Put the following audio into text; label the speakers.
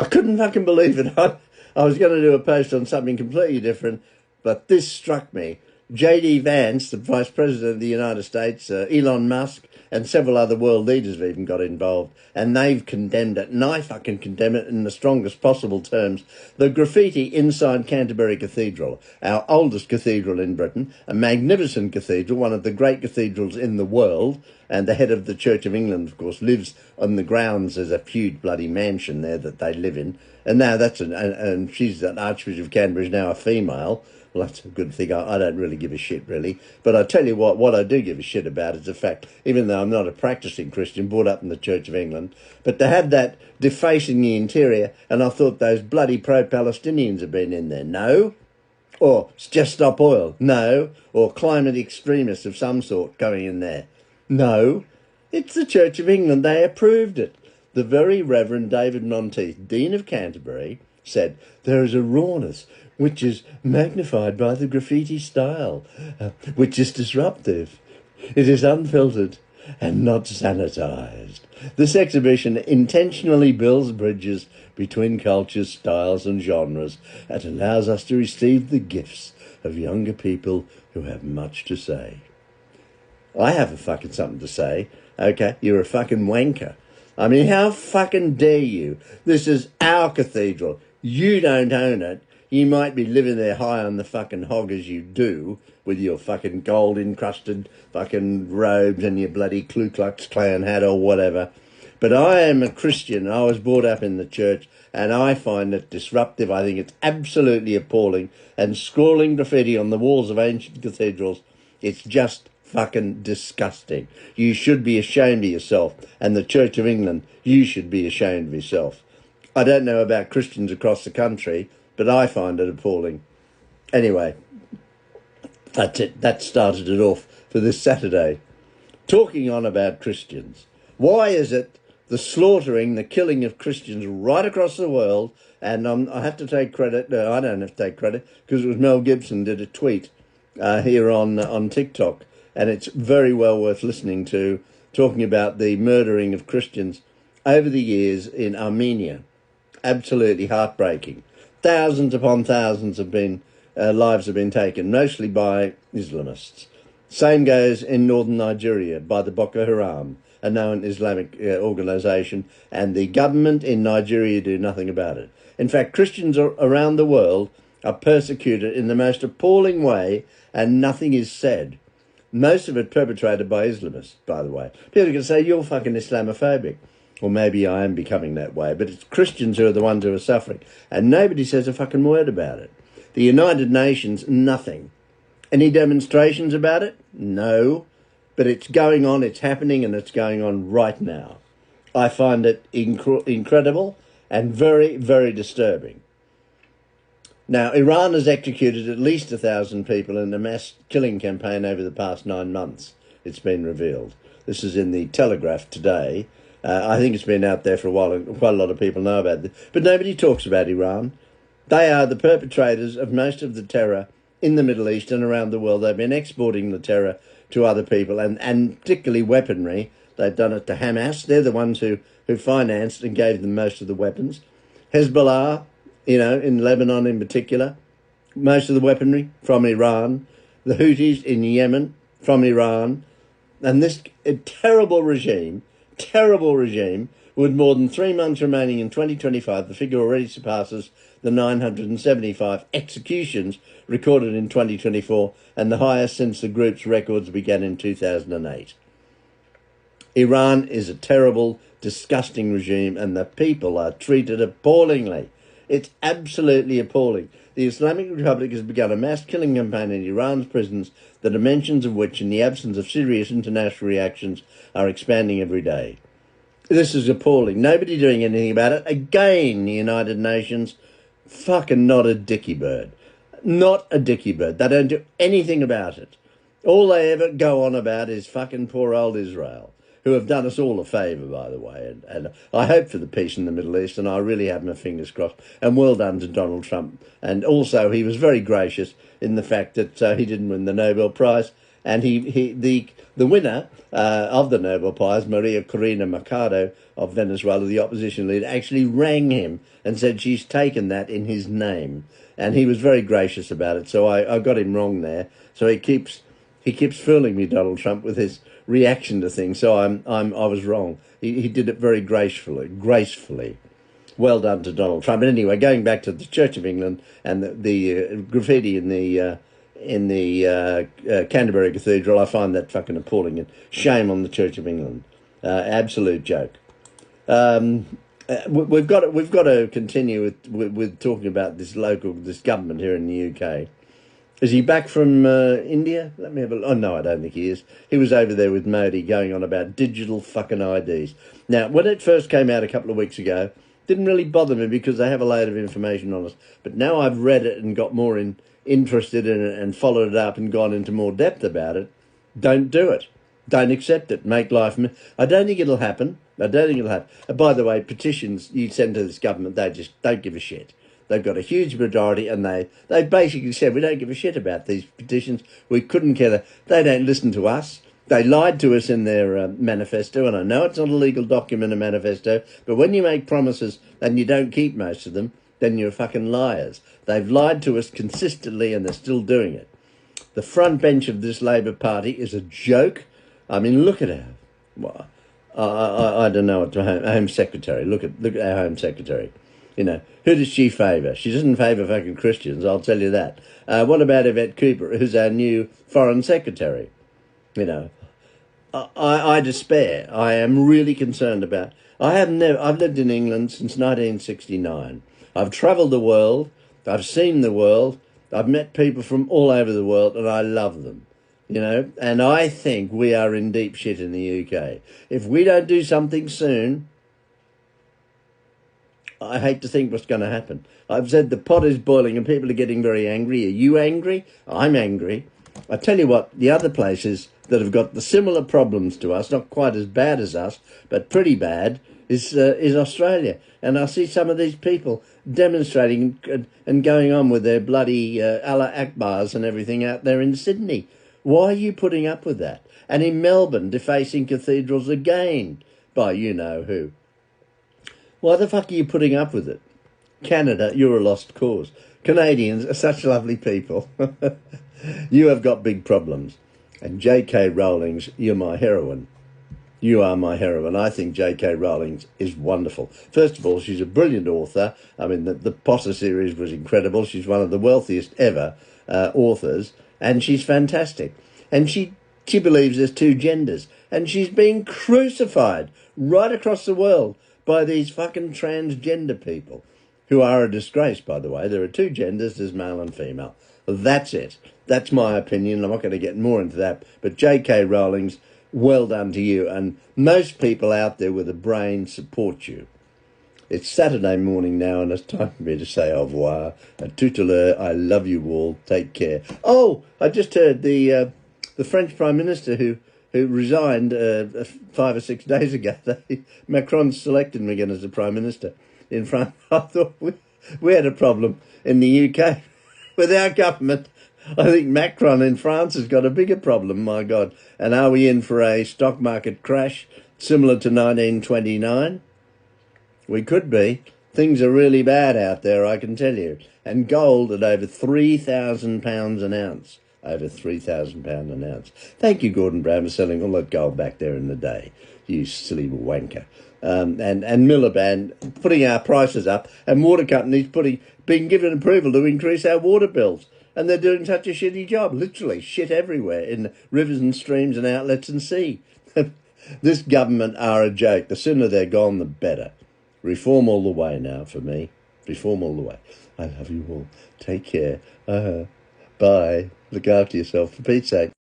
Speaker 1: I couldn't fucking believe it. I was going to do a post on something completely different, but this struck me. J.D. Vance, the Vice President of the United States, Elon Musk, and several other world leaders have even got involved, and they've condemned it, and I fucking condemn it in the strongest possible terms. The graffiti inside Canterbury Cathedral, our oldest cathedral in Britain, a magnificent cathedral, one of the great cathedrals in the world, and the head of the Church of England, of course, lives on the grounds. There's a huge bloody mansion there that they live in, and now and she's an Archbishop of Canterbury, is now a female. Well, that's a good thing. I don't really give a shit, really. But I tell you what I do give a shit about is the fact, even though I'm not a practicing Christian, brought up in the Church of England, but to have that defacing the interior, and I thought those bloody pro-Palestinians have been in there. No. Or Just Stop Oil. No. Or climate extremists of some sort going in there. No. It's the Church of England. They approved it. The very Reverend David Monteith, Dean of Canterbury, said, there is a rawness which is magnified by the graffiti style, which is disruptive. It is unfiltered and not sanitized. This exhibition intentionally builds bridges between cultures, styles and genres and allows us to receive the gifts of younger people who have much to say. I have a fucking something to say. Okay, you're a fucking wanker. I mean, how fucking dare you? This is our cathedral. You don't own it. You might be living there high on the fucking hog as you do, with your fucking gold-encrusted fucking robes and your bloody Ku Klux Klan hat or whatever. But I am a Christian. I was brought up in the church, and I find it disruptive. I think it's absolutely appalling. And scrawling graffiti on the walls of ancient cathedrals, it's just fucking disgusting. You should be ashamed of yourself. And the Church of England, you should be ashamed of yourself. I don't know about Christians across the country, but I find it appalling. Anyway, that's it. That started it off for this Saturday. Talking on about Christians. Why is it the slaughtering, the killing of Christians right across the world, and I have to take credit, no, I don't have to take credit, because it was Mel Gibson did a tweet here on TikTok, and it's very well worth listening to, talking about the murdering of Christians over the years in Armenia. Absolutely heartbreaking. Thousands upon thousands have been lives have been taken, mostly by Islamists. Same goes in northern Nigeria by the Boko Haram, a known Islamic organisation, and the government in Nigeria do nothing about it. In fact, Christians around the world are persecuted in the most appalling way, and nothing is said. Most of it perpetrated by Islamists, by the way. People can say, you're fucking Islamophobic. Or maybe I am becoming that way, but it's Christians who are the ones who are suffering. And nobody says a fucking word about it. The United Nations, nothing. Any demonstrations about it? No. But it's going on, it's happening, and it's going on right now. I find it incredible and very, very disturbing. Now, Iran has executed at least 1,000 people in a mass killing campaign over the past 9 months, it's been revealed. This is in the Telegraph today. I think it's been out there for a while, and quite a lot of people know about it. But nobody talks about Iran. They are the perpetrators of most of the terror in the Middle East and around the world. They've been exporting the terror to other people, and particularly weaponry. They've done it to Hamas. They're the ones who financed and gave them most of the weapons. Hezbollah, in Lebanon in particular, most of the weaponry from Iran. The Houthis in Yemen from Iran. And this terrible regime, with more than 3 months remaining in 2025, the figure already surpasses the 975 executions recorded in 2024 and the highest since the group's records began in 2008. Iran is a terrible, disgusting regime, and the people are treated appallingly. It's absolutely appalling. The Islamic Republic has begun a mass killing campaign in Iran's prisons, the dimensions of which, in the absence of serious international reactions, are expanding every day. This is appalling. Nobody doing anything about it. Again, the United Nations, fucking not a dicky bird. Not a dicky bird. They don't do anything about it. All they ever go on about is fucking poor old Israel, who have done us all a favour, by the way. And I hope for the peace in the Middle East, and I really have my fingers crossed. And well done to Donald Trump. And also, he was very gracious in the fact that he didn't win the Nobel Prize. And the winner of the Nobel Prize, Maria Corina Machado of Venezuela, the opposition leader, actually rang him and said she's taken that in his name, and he was very gracious about it. So I got him wrong there. So he keeps fooling me, Donald Trump, with his reaction to things. So I was wrong. He did it very gracefully. Well done to Donald Trump. But anyway, going back to the Church of England and the graffiti in the Canterbury Cathedral, I find that fucking appalling, and shame on the Church of England. Absolute joke. We've got to continue with talking about this government here in the UK. Is he back from India? Let me have a look. Oh, no, I don't think he is. He was over there with Modi going on about digital fucking IDs. Now, when it first came out a couple of weeks ago, didn't really bother me because they have a load of information on us. But now I've read it and got more interested in it and followed it up and gone into more depth about it. Don't do it. Don't accept it. Make life... I don't think it'll happen. And by the way, petitions you send to this government, they just don't give a shit. They've got a huge majority, and they basically said, we don't give a shit about these petitions. We couldn't care. They don't listen to us. They lied to us in their manifesto, and I know it's not a legal document, a manifesto, but when you make promises and you don't keep most of them, then you're fucking liars. They've lied to us consistently, and they're still doing it. The front bench of this Labour Party is a joke. I mean, look at her. Well, I don't know what Home Secretary. Look at our Home Secretary. You know, who does she favour? She doesn't favour fucking Christians, I'll tell you that. What about Yvette Cooper, who's our new Foreign Secretary? You know, I despair. I am really concerned about... I've lived in England since 1969. I've travelled the world. I've seen the world. I've met people from all over the world, and I love them. You know, and I think we are in deep shit in the UK. If we don't do something soon... I hate to think what's going to happen. I've said the pot is boiling and people are getting very angry. Are you angry? I'm angry. I tell you what, the other places that have got the similar problems to us, not quite as bad as us, but pretty bad, is Australia. And I see some of these people demonstrating and going on with their bloody Allah Akbars and everything out there in Sydney. Why are you putting up with that? And in Melbourne, defacing cathedrals again by you-know-who. Why the fuck are you putting up with it? Canada, you're a lost cause. Canadians are such lovely people. You have got big problems. And J.K. Rowling, you're my heroine. You are my heroine. I think J.K. Rowling is wonderful. First of all, she's a brilliant author. I mean, the Potter series was incredible. She's one of the wealthiest ever authors, and she's fantastic. And she believes there's two genders. And she's being crucified right across the world by these fucking transgender people, who are a disgrace, by the way. There are two genders, there's male and female. That's it. That's my opinion. I'm not going to get more into that. But J.K. Rowling, well done to you. And most people out there with a brain support you. It's Saturday morning now, and it's time for me to say au revoir. A tout à l'heure. I love you all. Take care. Oh, I just heard the French Prime Minister who resigned 5 or 6 days ago. Macron selected him again as the Prime Minister in France. I thought we had a problem in the UK with our government. I think Macron in France has got a bigger problem, my God. And are we in for a stock market crash similar to 1929? We could be. Things are really bad out there, I can tell you. And gold at over £3,000 an ounce. Over £3,000 an ounce. Thank you, Gordon Brown, for selling all that gold back there in the day. You silly wanker. And Miliband putting our prices up, and water companies being given approval to increase our water bills. And they're doing such a shitty job. Literally shit everywhere in rivers and streams and outlets and sea. This government are a joke. The sooner they're gone, the better. Reform all the way now for me. Reform all the way. I love you all. Take care. Bye. Look after yourself, for Pete's sake.